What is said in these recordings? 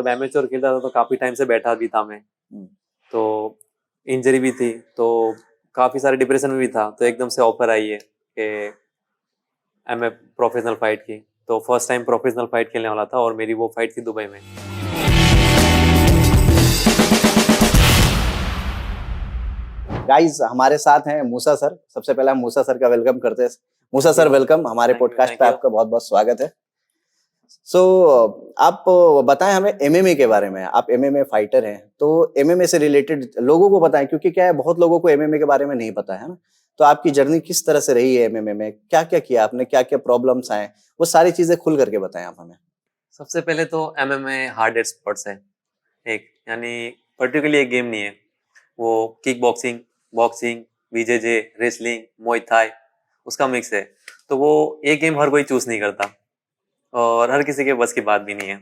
जब एमेच्योर खेलता था तो काफी टाइम से बैठा भी था मैं, तो इंजरी भी थी, तो काफी सारे डिप्रेशन में भी था। तो एकदम से ऑफर आई है कि एम ए प्रोफेशनल फाइट की। तो फर्स्ट टाइम प्रोफेशनल फाइट खेलने वाला था और मेरी वो फाइट थी दुबई में। गाइस हमारे साथ हैं मूसा सर। सबसे पहले हम मूसा सर का वेलकम करते हैं। मूसा सर वेलकम, हमारे पॉडकास्ट पे आपका बहुत बहुत स्वागत है। आप बताएं हमें एमएमए के बारे में। आप एमएमए फाइटर हैं, तो एमएमए से रिलेटेड लोगों को बताएं, क्योंकि क्या है, बहुत लोगों को एमएमए के बारे में नहीं पता है ना। तो आपकी जर्नी किस तरह से रही है एमएमए में, क्या क्या किया आपने, क्या क्या प्रॉब्लम्स आए, वो सारी चीजें खुल करके बताएं आप हमें। सबसे पहले तो एमएमए हार्ड स्पोर्ट्स है एक, यानी पर्टिकुलरली एक गेम नहीं है। वो kick boxing, boxing, BJJ, wrestling, muay Thai, उसका मिक्स है। तो वो एक गेम हर कोई चूज नहीं करता और हर किसी के बस की बात भी नहीं है,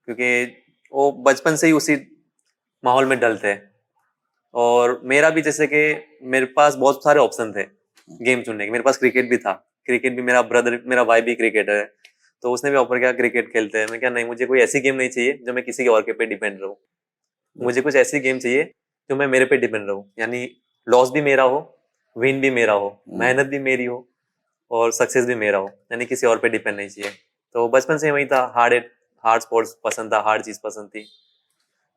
क्योंकि वो बचपन से ही उसी माहौल में डलते हैं। और मेरा भी जैसे कि मेरे पास बहुत सारे ऑप्शन थे गेम चुनने के। मेरे पास क्रिकेट भी था, क्रिकेट भी मेरा भाई भी क्रिकेटर है, तो उसने भी ऑफर किया क्रिकेट खेलते हैं। मैं क्या, नहीं, मुझे कोई ऐसी गेम नहीं चाहिए जो मैं किसी के और के पे डिपेंड रहूं। मुझे कुछ ऐसी गेम चाहिए जो मैं मेरे पे डिपेंड रहूं, यानी लॉस भी मेरा हो, विन भी मेरा हो, मेहनत भी मेरी हो और सक्सेस भी मेरा हो, यानी किसी और पे डिपेंड नहीं चाहिए। तो बचपन से वही था, हार्ड स्पोर्ट्स पसंद था, हार्ड चीज पसंद थी।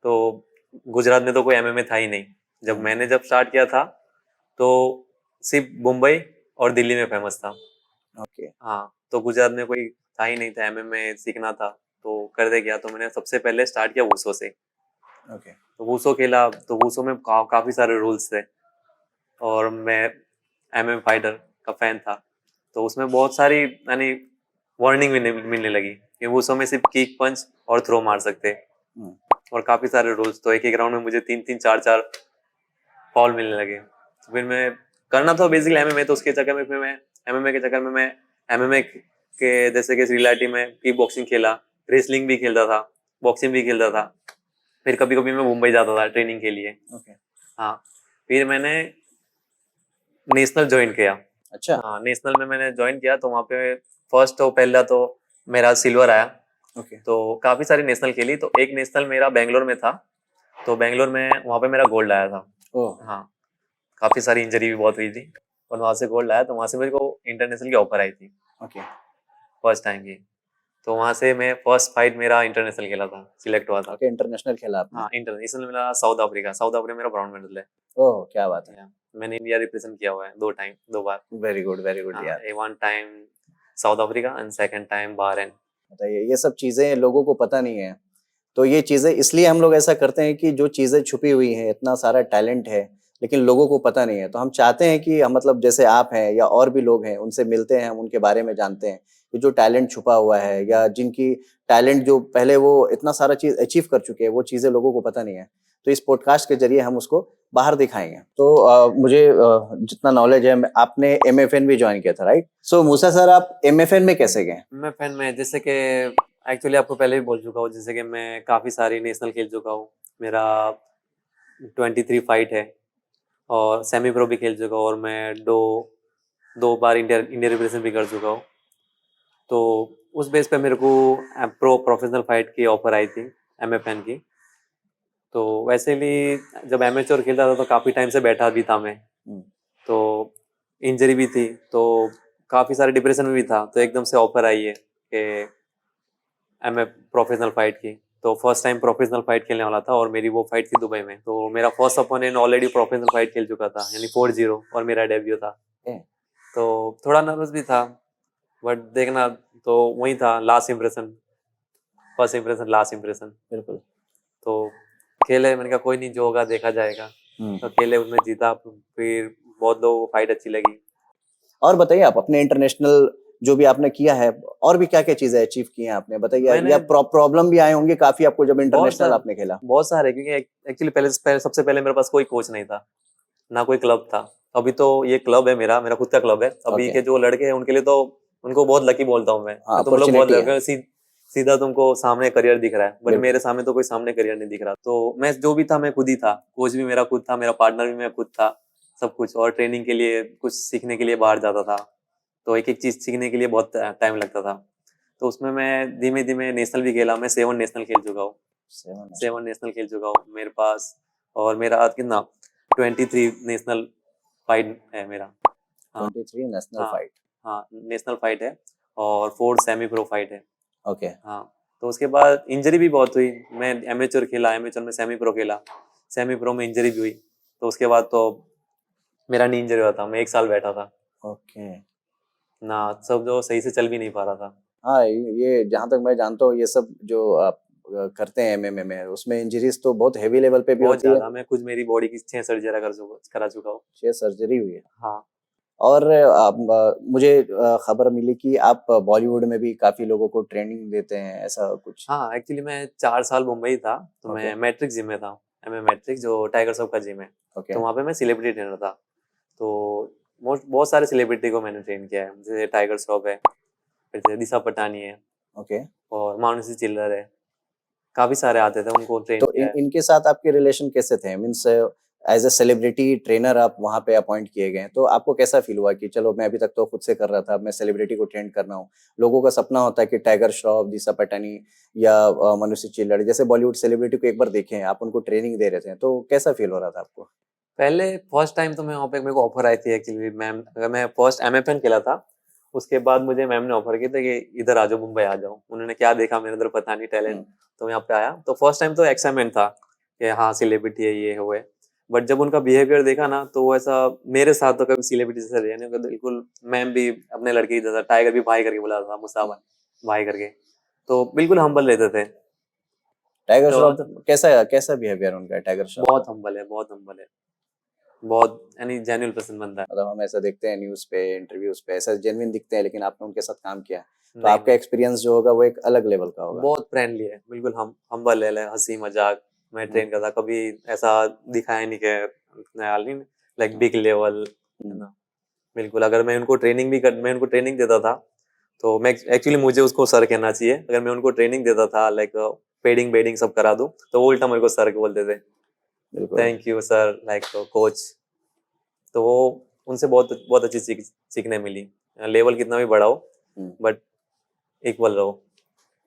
तो गुजरात में तो कोई एमएमए था ही नहीं। जब स्टार्ट किया था तो सिर्फ मुंबई और दिल्ली में फेमस था। ओके। हाँ, तो गुजरात में कोई था ही नहीं था, एमएमए सीखना था तो करते गया। तो मैंने सबसे पहले स्टार्ट किया वूसो से। ओके। तो वूसो खेला, तो वूसो में काफी सारे रूल्स थे और मैं एमएमए फाइटर का फैन था, तो उसमें बहुत सारी यानी वार्निंग मिलने लगी कि वूसो में सिर्फ किक, पंच और थ्रो मार सकते, और काफी सारे रूल्स। तो एक एक राउंड में मुझे 3-3, 4-4 फॉल मिलने लगे। तो फिर मैं करना था बेसिकली एमएमए, तो उसके चक्कर में फिर मैं एमएमए के चक्कर में मैं एमएमए के जैसे कि रियलिटी में किक बॉक्सिंग खेला, रेसलिंग भी खेलता था, बॉक्सिंग भी खेलता था। फिर कभी कभी मैं मुंबई जाता था ट्रेनिंग के लिए। हाँ, फिर मैंने नेशनल ज्वाइन किया। अच्छा। हाँ, नेशनल में मैंने ज्वाइन किया, तो वहाँ पे फर्स्ट तो पहला तो मेरा सिल्वर आया। तो काफी सारी नेशनल खेली, तो एक नेशनल मेरा बेंगलोर में था, तो बेंगलोर में वहाँ पे मेरा गोल्ड आया था। हाँ, काफी सारी इंजरी भी बहुत हुई थी और वहाँ से गोल्ड आया, तो वहाँ से मेरे को इंटरनेशनल की ऑफर आई थी फर्स्ट टाइम की। तो वहाँ से मैं फर्स्ट फाइट मेरा इंटरनेशनल खेला था, सिलेक्ट हुआ था। इंटरनेशनल खेला आपने? हाँ, इंटरनेशनल मेरा साउथ अफ्रीका मेरा ब्राउन मेडल है। ओह, क्या बात है। मैंने इंडिया रिप्रेजेंट किया हुआ है 2 बार। वेरी गुड यार। One time south Africa and second time Bahrain. बताइए, ये सब चीजें लोगों को पता नहीं है, तो ये चीजें इसलिए हम लोग ऐसा करते हैं कि जो चीजें छुपी हुई हैं, इतना सारा टैलेंट है लेकिन लोगों को पता नहीं है, तो हम चाहते हैं कि हम मतलब जैसे आप हैं या और भी लोग हैं, उनसे मिलते हैं, हम उनके बारे में जानते हैं कि जो टैलेंट छुपा हुआ है या जिनकी टैलेंट जो पहले वो इतना सारा चीज अचीव कर चुके हैं, वो चीजें लोगों को पता नहीं है। तो इस पॉडकास्ट के जरिए हम उसको बाहर दिखाएंगे। तो मुझे जितना नॉलेज है, आपने एमएफएन भी ज्वाइन किया था, राइट? सो मूसा सर, आप एमएफएन में कैसे गए? एमएफएन में जैसे कि एक्चुअली आपको पहले भी बोल चुका हूँ, जैसे कि मैं काफी सारी नेशनल खेल चुका हूँ। मेरा 23 फाइट है और सेमी प्रो भी खेल चुका हूँ, और मैं दो बार इंडिया रिप्रेजेंट भी कर चुका हूँ। तो उस बेस पे मेरे को प्रोफेशनल फाइट की ऑफर आई थी एमएफएन की। तो वैसे भी जब एमेच्योर खेलता था तो काफी टाइम से बैठा भी था मैं, तो इंजरी भी थी, तो काफी सारे डिप्रेशन में भी था। तो एकदम से ऑफर आई है कि एमए प्रोफेशनल फाइट की। तो फर्स्ट टाइम प्रोफेशनल फाइट खेलने वाला था और मेरी वो फाइट थी दुबई में। तो मेरा first opponent already professional fight खेल चुका था, यानी 4-0, और मेरा डेब्यू था। तो थोड़ा नर्वस भी था, बट देखना तो वही था, last impression, first impression last impression. बिल्कुल। तो खेले, मैंने कहा कोई नहीं, जो होगा देखा जाएगा। तो खेले, उसमें जीता, फिर बहुत लोगों को फाइट अच्छी लगी। और बताइए, आप अपने इंटरनेशनल जो भी आपने किया है, और भी क्या क्या चीजें अचीव की हैं आपने, बताइए। या प्रॉब्लम भी आए होंगे काफी आपको जब इंटरनेशनल आपने खेला? बहुत सारे, क्योंकि एक्चुअली सबसे पहले मेरे पास कोई कोच नहीं था, ना कोई क्लब था। अभी तो ये क्लब है, मेरा खुद का क्लब है। अभी के जो लड़के हैं उनके लिए तो उनको बहुत लकी बोलता हूँ मैं। तुम लोग बहुत लकी, सीधा तुमको सामने करियर दिख रहा है, बट मेरे सामने तो कोई सामने करियर नहीं दिख रहा। तो मैं जो भी था, मैं खुद ही था, कोच भी मेरा खुद था, मेरा पार्टनर भी मैं खुद था, सब कुछ। और ट्रेनिंग के लिए, कुछ सीखने के लिए बाहर जाता था, तो एक एक चीज सीखने के लिए बहुत टाइम लगता था। तो उसमें मैं धीमे धीमे नेशनल भी खेला, मैं 7 नेशनल खेल चुका हूँ। 7 नेशनल खेल चुका हूँ मेरे पास। और मेरा कितना 23 नेशनल फाइट है मेरा। हाँ 23 नेशनल हाँ फाइट। हाँ नेशनल फाइट है और 4 सेमी प्रो फाइट है। ओके। हाँ तो उसके बाद इंजरी भी बहुत हुई। मैं एमेच्योर खेला, एमेच्योर में सेमी प्रो खेला, सेमी प्रो में इंजरी भी हुई। तो उसके बाद तो मेरा नी इंजरी हुआ था, मैं 1 साल बैठा था ओके। ना, सब जो सही से चल भी नहीं पा रहा था। हाँ, ये जहाँ तक मैं जानता हूँ, ये सब जो आप करते हैं एमएमए में, उसमें इंजरीज तो बहुत हेवी लेवल पे भी बहुत होती है। ज्यादा, मैं खुद मेरी बॉडी की 6 सर्जरी करा चुका हूँ। 6 सर्जरी हुई है। हाँ और मुझे खबर मिली कि आप बॉलीवुड में भी काफी लोगों को ट्रेनिंग देते हैं, ऐसा कुछ? हाँ एक्चुअली मैं 4 साल मुंबई था, तो ओके। मैं मैट्रिक्स जिम में था। एमए मैट्रिक्स जो टाइगर श्रॉफ का जिम है, ओके। तो वहाँ पे मैं सेलिब्रिटी ट्रेनर था। तो बहुत सारे सेलिब्रिटी को मैंने ट्रेन किया है, जैसे टाइगर श्रॉफ है, फिर जैसे दिशा पटानी है ओके। और मानुषी चिल्लर है, काफी सारे आते थे, उनको ट्रेन तो किया है। इनके साथ आपके रिलेशन कैसे थे? Means as a celebrity trainer आप वहाँ पे अपॉइंट किए गए, तो आपको कैसा फील हुआ कि चलो, मैं अभी तक तो खुद से कर रहा था, अब मैं सेलिब्रिटी को ट्रेन कर रहा हूँ? लोगों का सपना होता है कि टाइगर श्रॉफ, दिशा पटानी या मनुष्य चिल्लड़ जैसे बॉलीवुड सेलिब्रिटी को एक बार देखें, आप उनको ट्रेनिंग दे रहे थे, तो कैसा फील हो रहा था आपको? पहले फर्स्ट टाइम तो मैं वहाँ पे, मेरे को ऑफर आई थी एक्चुअली मैम, अगर मैं फर्स्ट एमएफएन खेला था, उसके बाद मुझे मैम ने ऑफर किया था कि इधर आ जाओ, मुंबई आ जाओ। उन्होंने क्या देखा मेरे अंदर पता नहीं, टैलेंट, हम्म। तो मैं यहाँ पे आया। तो फर्स्ट टाइम तो एक्साइटमेंट था कि हाँ सेलिब्रिटी है, ये हुए। बट जब उनका बिहेवियर देखा ना, तो वो ऐसा मेरे साथ तो कभी सेलिब्रिटी जैसा रहा नहीं, बिल्कुल। मैम भी अपने लड़के की जैसा, टाइगर भी भाई करके बुलाता था, मुसावन भाई करके, तो बिल्कुल हम्बल रहते थे। टाइगर तो श्रॉफ कैसा कैसा बिहेवियर उनका है, टाइगर श्रॉफ का? बहुत हम्बल है, बहुत हम्बल है, बहुत यानी जेन्युइन पर्सन बंदा है। मतलब हम ऐसा देखते हैं न्यूज पे, इंटरव्यूज पे, ऐसा जेन्युइन दिखते हैं, लेकिन आपने उनके साथ काम किया है, तो नहीं आपका नहीं, एक्सपीरियंस जो होगा वो एक अलग लेवल का होगा। बहुत फ्रेंडली है, बिल्कुल हम हम्बल है, हंसी मजाक। मैं हम्म। ट्रेन करता, कभी ऐसा दिखाया नहीं कि लाइक हाँ। बिग लेवल, है हम्म। ना। बिल्कुल, अगर मैं उनको ट्रेनिंग देता था, तो मैं एक्चुअली, मुझे उसको सर कहना चाहिए। अगर मैं उनको ट्रेनिंग देता था, लाइक पेडिंग बेडिंग सब करा दूं, तो वो उल्टा मेरे को सर बोलते थे, बिल्कुल। Thank you sir, like coach. तो वो उनसे बहुत बहुत अच्छी सीखने मिली। लेवल कितना भी बढ़ाओ, हम्म। बट इक्वल रहो,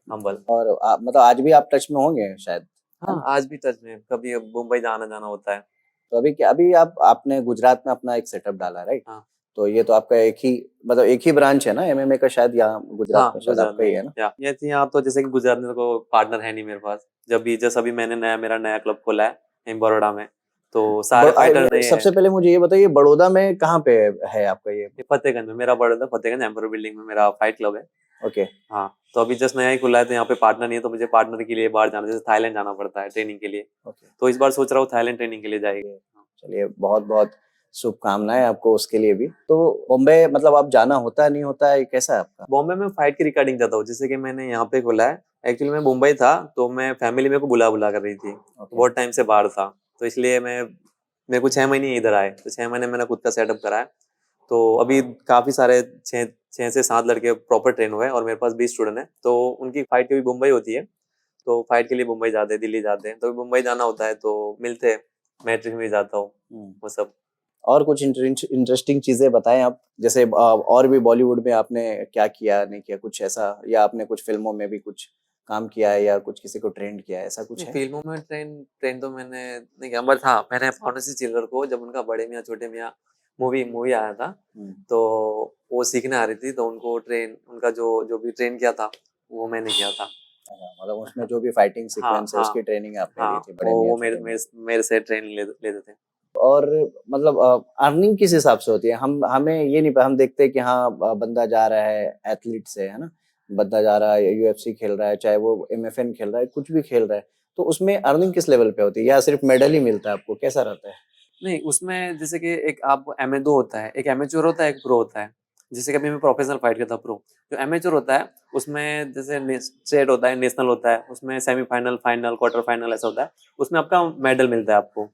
हम्बल। और आप मतलब आज भी आप टच में होंगे शायद, है हाँ ना? आज भी टच में, कभी मुंबई जाना जाना होता है। तो अभी क्या, अभी आपने गुजरात में अपना एक सेटअप डाला, राइट? हाँ तो ये तो आपका एक ही, मतलब एक ही ब्रांच है ना एमएमए का, शायद यहाँ गुजरात हाँ में शायद गुजरात आपका में ही ही है है, ना? या ये थी यहाँ तो, जैसे कि गुजरात में तो पार्टनर है नहीं मेरे पास। जैसे अभी मैंने मेरा नया क्लब खोला है इन बड़ौदा में, तो सारे फाइटर नए हैं। सबसे पहले मुझे ये बताइए, बड़ौदा में कहाँ पे है आपका ये? ये फतेहगंज में, मेरा बड़ौदा फतेहगंज एम्पायर बिल्डिंग में मेरा फाइट क्लब है। ओके। हाँ तो अभी जस्ट नया ही खुला है, तो यहाँ पे पार्टनर नहीं है, तो मुझे पार्टनर के लिए बाहर जाना, जैसे थाईलैंड जाना पड़ता है ट्रेनिंग के लिए। ओके। तो इस बार सोच रहा हूँ थाईलैंड ट्रेनिंग के लिए जाएगी। चलिए, बहुत बहुत शुभकामनाएं आपको उसके लिए भी। तो बॉम्बे मतलब आप जाना होता है, नहीं होता है, कैसा है आपका? बॉम्बे में फाइट की रिकॉर्डिंग जाता हूँ, जैसे कि मैंने यहाँ पे खोला है। एक्चुअली मैं मुंबई था, तो मैं फैमिली मेरे को बुला बुला कर रही थी, ओके। बहुत टाइम से बाहर था, तो इसलिए मेरे को 6 महीने इधर आए, तो 6 महीने मैंने खुद का सेटअप कराया। तो अभी काफी सारे 6 से 7 लड़के प्रॉपर ट्रेन हुए, और मेरे पास 20 स्टूडेंट है। तो उनकी फाइट की भी मुंबई होती है, तो फाइट के लिए मुंबई जाते हैं, दिल्ली जाते हैं, तो मुंबई जाना होता है तो मिलते हैं। मैट्रिक में जाता हूँ, वो सब। और कुछ इंटरेस्टिंग चीजें बताएं आप, जैसे और भी बॉलीवुड में आपने क्या किया, नहीं किया कुछ ऐसा, या आपने कुछ फिल्मों में भी कुछ काम किया है, या कुछ किसी को ट्रेंड किया है, ऐसा कुछ है? फिल्मों में ट्रेन ट्रेन तो मैंने नहीं किया, बट हाँ मैंने फाउंडेसी चिल्लर को, जब उनका बड़े मियाँ छोटे मियाँ मूवी मूवी आया था, हम्म। तो वो सीखने आ रही थी, तो उनको उनका जो जो भी ट्रेन किया था, वो मैंने किया था। अच्छा, मतलब उसमें जो भी फाइटिंग हाँ सीक्वेंस है हाँ उसकी ट्रेनिंग आपने हाँ, ली थी, बड़े मियाँ वो मेरे छोटे मियाँ। मेरे मेरे से ट्रेन लेते थे। और मतलब अर्निंग किस हिसाब से होती है? हम हमें ये नहीं पता, हम देखते हैं कि हाँ बंदा जा रहा है एथलीट से, है ना, बंदा जा रहा है यूएफसी खेल रहा है, चाहे वो एमएफएन खेल रहा है, कुछ भी खेल रहा है, तो उसमें अर्निंग किस लेवल पे होती है, या सिर्फ मेडल ही मिलता है आपको, कैसा रहता है? नहीं, उसमें जैसे कि एक आप दो होता है, एक एमेच्योर होता है, एक प्रो होता है। जैसे कि अभी मैं प्रोफेशनल फाइट करता प्रो, जो एमेच्योर होता है उसमें जैसे स्टेट होता है, नेशनल होता है, उसमें सेमीफाइनल, फाइनल, क्वार्टर फाइनल ऐसा होता है। उसमें आपका मेडल मिलता है आपको,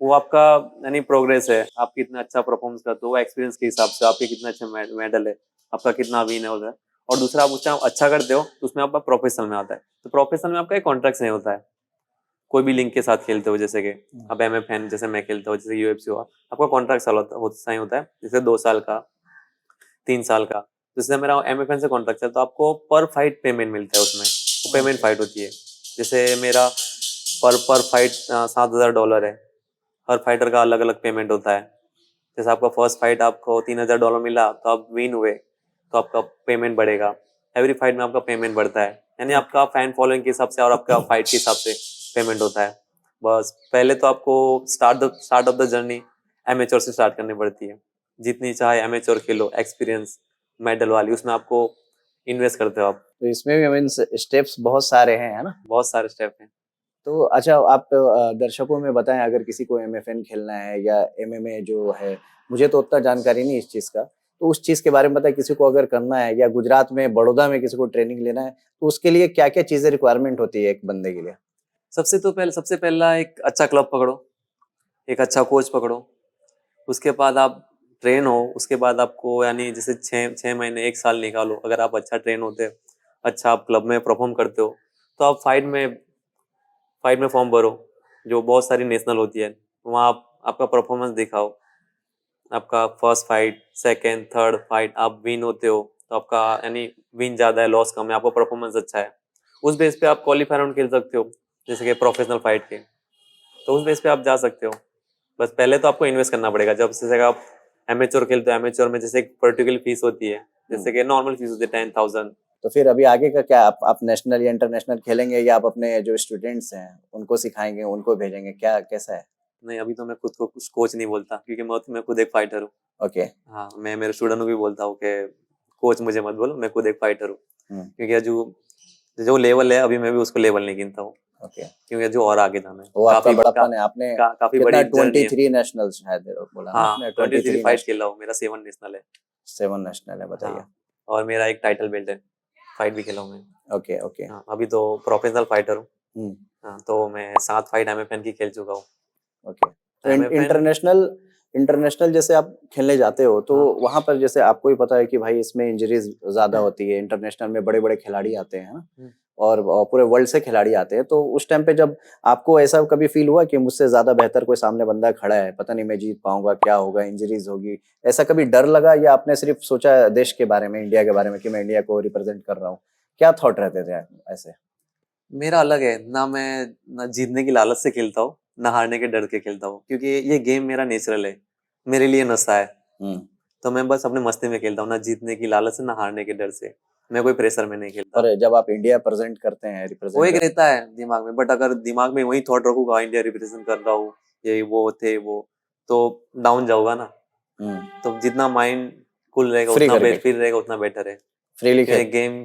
वो आपका यानी प्रोग्रेस है, आप कितना अच्छा परफॉर्मेंस करते हो, वो एक्सपीरियंस के हिसाब से आपके कितना अच्छा मेडल है, आपका कितना विन है उधर। और दूसरा, आप उसमें अच्छा करते हो, तो उसमें आपका प्रोफेशनल में आता है। तो प्रोफेशनल में आपका एक कॉन्ट्रैक्ट नहीं होता है, कोई भी लिंक के साथ खेलते हो, जैसे कि अब एमएफएन जैसे मैं खेलता हूँ, जैसे यूएफसी हुआ, आपका कॉन्ट्रैक्ट साल सही होता है, जैसे 2 साल का, 3 साल का। जैसे मेरा एमएफएन से कॉन्ट्रैक्ट है, तो आपको पर फाइट पेमेंट मिलता है, उसमें वो पेमेंट फाइट होती है। जैसे मेरा पर पर फाइट $7,000 है। हर फाइटर का अलग अलग पेमेंट होता है। जैसे आपका फर्स्ट फाइट आपको $3,000 मिला तो आप विन हुए तो आपका पेमेंट बढ़ेगा। एवरी फाइट में आपका पेमेंट बढ़ता है, यानी आपका फैन फॉलोइंग के हिसाब से और आपका फाइट के हिसाब से पेमेंट होता है। बस पहले तो आपको start of the journey amateur से स्टार्ट करनी पड़ती है। जितनी चाहे एमेच्योर खेलो, एक्सपीरियंस मेडल वाली उसमें आपको इन्वेस्ट करते हो आप। तो इसमें भी मीन्स स्टेप्स बहुत सारे हैं, है ना? बहुत सारे स्टेप हैं। तो अच्छा, आप दर्शकों में बताएं, अगर किसी को एमएफएन खेलना है या एमएमए जो है, मुझे तो उतना जानकारी नहीं इस चीज़ का, तो उस चीज़ के बारे में बताएं। किसी को अगर करना है या गुजरात में बड़ौदा में किसी को ट्रेनिंग लेना है, तो उसके लिए क्या क्या चीज़ें रिक्वायरमेंट होती है एक बंदे के लिए? सबसे पहला एक अच्छा क्लब पकड़ो, एक अच्छा कोच पकड़ो। उसके बाद आप ट्रेन हो, उसके बाद आपको यानी जैसे 6 महीने 1 साल निकालो। अगर आप अच्छा ट्रेन होते हो, अच्छा आप क्लब में परफॉर्म करते हो, तो आप फाइट में फॉर्म भरो, जो बहुत सारी नेशनल होती है। वहाँ आप आपका परफॉर्मेंस दिखाओ। आपका first fight, second, third fight आप विन होते हो तो आपका यानी विन ज़्यादा है, लॉस कम है, आपका परफॉर्मेंस अच्छा है। उस बेस पे आप क्वालिफाई राउंड खेल सकते हो, जैसे कि प्रोफेशनल फाइट के। तो उस बेस पे आप जा सकते हो। बस पहले तो आपको इन्वेस्ट करना पड़ेगा। जब जैसे आप एमेच्योर खेलते हो, एमेच्योर में जैसे एक पर्टिकुलर फीस होती है, जैसे कि नॉर्मल फीस होती है 10,000। तो फिर अभी आगे का क्या, आप नेशनल या इंटरनेशनल खेलेंगे या आप अपने जो स्टूडेंट्स हैं उनको सिखाएंगे, उनको भेजेंगे, क्या कैसा है? नहीं, अभी तो मैं खुद को कुछ कोच नहीं बोलता, क्योंकि मैं खुद एक फाइटर हूँ। ओके। हाँ, मैं मेरे स्टूडेंट को भी बोलता हूँ कि कोच मुझे मत बोलो, मैं खुद एक फाइटर हूँ। क्योंकि जो जो लेवल है अभी मैं भी उसको लेवल नहीं गिनता हूँ, ओके। क्योंकि जो और आगे जाना है वो आपका काफी बड़प्पन है। आपने काफी कितना, बड़ी जर्नी है। 23 नेशनल शायद बोला ना हाँ, आपने? 23 23 फाइट नेशनल, खेला हूँ, मेरा 7 नेशनल है। 7 नेशनल है, बताइए। हाँ, और मेरा एक टाइटल बेल्ट है, फाइट भी खेला हूँ मैं। Okay okay. हाँ, अभी तो प्रोफेशनल फाइटर हूँ। हम्म। हाँ, तो मैं 7 फाइट एमएफएन की खेल चुका हूँ। ओके। तो एमएफएन। इंटरनेशनल इंटरनेशनल जैसे आप खेलने जाते हो, तो हाँ। वहां पर जैसे आपको ही पता है कि भाई इसमें इंजरीज ज्यादा होती है। इंटरनेशनल में बड़े बड़े खिलाड़ी आते हैं ना, और पूरे वर्ल्ड से खिलाड़ी आते हैं। तो उस टाइम पे जब आपको ऐसा कभी फील हुआ कि मुझसे ज्यादा बेहतर कोई सामने बंदा खड़ा है, पता नहीं मैं जीत पाऊंगा, क्या होगा, इंजरीज होगी, ऐसा कभी डर लगा? या आपने सिर्फ सोचा देश के बारे में, इंडिया के बारे में, कि मैं इंडिया को रिप्रेजेंट कर रहा हूँ? क्या थॉट रहते थे ऐसे? मेरा अलग है ना, मैं ना जीतने की लालच से खेलता हूँ, ना हारने के डर के खेलता हूँ, क्योंकि ये गेम मेरा नेचुरल है, मेरे लिए नशा है। तो मैं बस अपने मस्ती में खेलता हूँ, ना जीतने की लालच से, ना हारने के डर से। मैं कोई प्रेशर में नहीं खेलता। और जब आप इंडिया प्रेजेंट करते हैं, वो रिप्रेजेंट एक कर, रहता है दिमाग में, बट अगर दिमाग में वही थॉट रखूंगा इंडिया रिप्रेजेंट कर रहा हूँ, ये वो थे वो, तो डाउन जाऊंगा ना। तो जितना माइंड कूल रहेगा फ्री उतना करके फ्री रहेगा उतना बेटर है, फ्रीली क्योंकि खेल। Game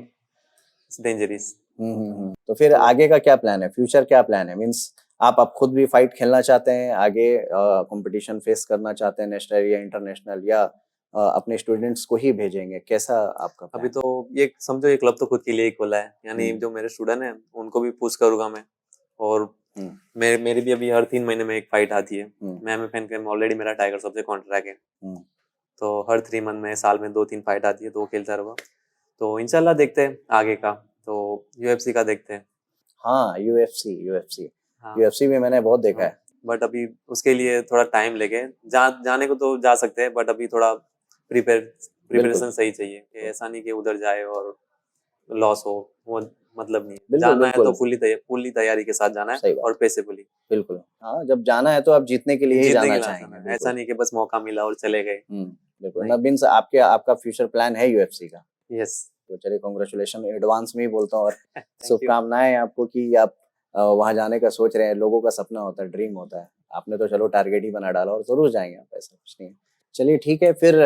dangerous. तो फिर तो आगे का क्या प्लान है? फ्यूचर क्या प्लान है? मींस आप खुद भी फाइट खेलना चाहते हैं आगे, कंपटीशन फेस करना चाहते हैं, नेशनल या इंटरनेशनल, या अपने स्टूडेंट्स को ही भेजेंगे? कैसा आपका अभी प्लान तो ये समझो ये क्लब तो खुद के लिए ही खोला है, यानी है? जो मेरे स्टूडेंट हैं उनको भी पुश करूंगा मैं। और मेरी भी अभी हर 3 महीने में एक फाइट आती है। मैं एमएफएन के ऑलरेडी मेरा टाइगर सबसे कॉन्ट्रैक्ट है, तो हर 3 मंथ में, साल में 2-3 फाइट आती है, तो वो खेलता रहूंगा। तो इंशाल्लाह देखते हैं आगे का, तो यूएफसी का देखते हैं। हाँ, यूएफसी यूएफसी हाँ। यूएफसी भी मैंने बहुत देखा है। बट अभी उसके लिए थोड़ा टाइम लगे। जाने को तो जा सकते हैं, बट अभी थोड़ा बिल्कुल प्रिपरेशन सही चाहिए, कि ऐसा नहीं कि उधर जाए और लॉस हो, वो मतलब नहीं है। बिल्कुल जाना है तो बिल्कुल। फुल्ली तैयारी के साथ जाना है, सही बात। और पेसेफुली। बिल्कुल, हाँ, जब जाना है तो आप जीतने के लिए ही जीतने के जाना लिए चाहेंगे। जाना है, ऐसा बिल्कुल। नहीं कि बस मौका मिला और चले गए। बिल्कुल। नहीं। मीन्स आपके आपका फ्यूचर प्लान है यूएफसी का? यस। तो चलिए, कॉन्ग्रेचुलेशन एडवांस में ही बोलता हूँ, और थैंक यू। शुभकामनाएं आपको कि आप वहां जाने का सोच रहे हैं। लोगों का सपना होता है, ड्रीम होता है। आपने तो चलो टारगेट ही बना डाला, और जरूर जाएंगे आप, ऐसा कुछ नहीं है। चलिए ठीक है, फिर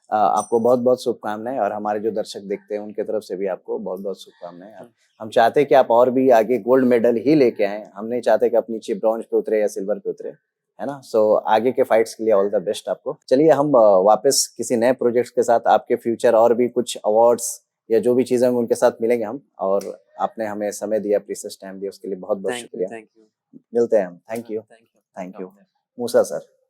आपको बहुत बहुत शुभकामनाएं, और हमारे जो दर्शक देखते हैं उनके तरफ से भी आपको बहुत बहुत शुभकामनाएं। हम चाहते हैं कि आप और भी आगे गोल्ड मेडल ही लेके आए। हम नहीं चाहते कि आप नीचे ब्रॉन्ज पे उतरे या सिल्वर पे उतरे, है ना? सो आगे के फाइट्स के लिए ऑल द बेस्ट आपको। चलिए, हम वापस किसी नए प्रोजेक्ट्स के साथ आपके फ्यूचर और भी कुछ अवार्ड्स या जो भी चीजें होंगी उनके साथ मिलेंगे हम। और आपने हमें समय दिया, प्रीशियस टाइम दिया, उसके लिए बहुत बहुत शुक्रिया। Thank you. मिलते हैं हम। Thank you. Thank you. Thank you Musa sir.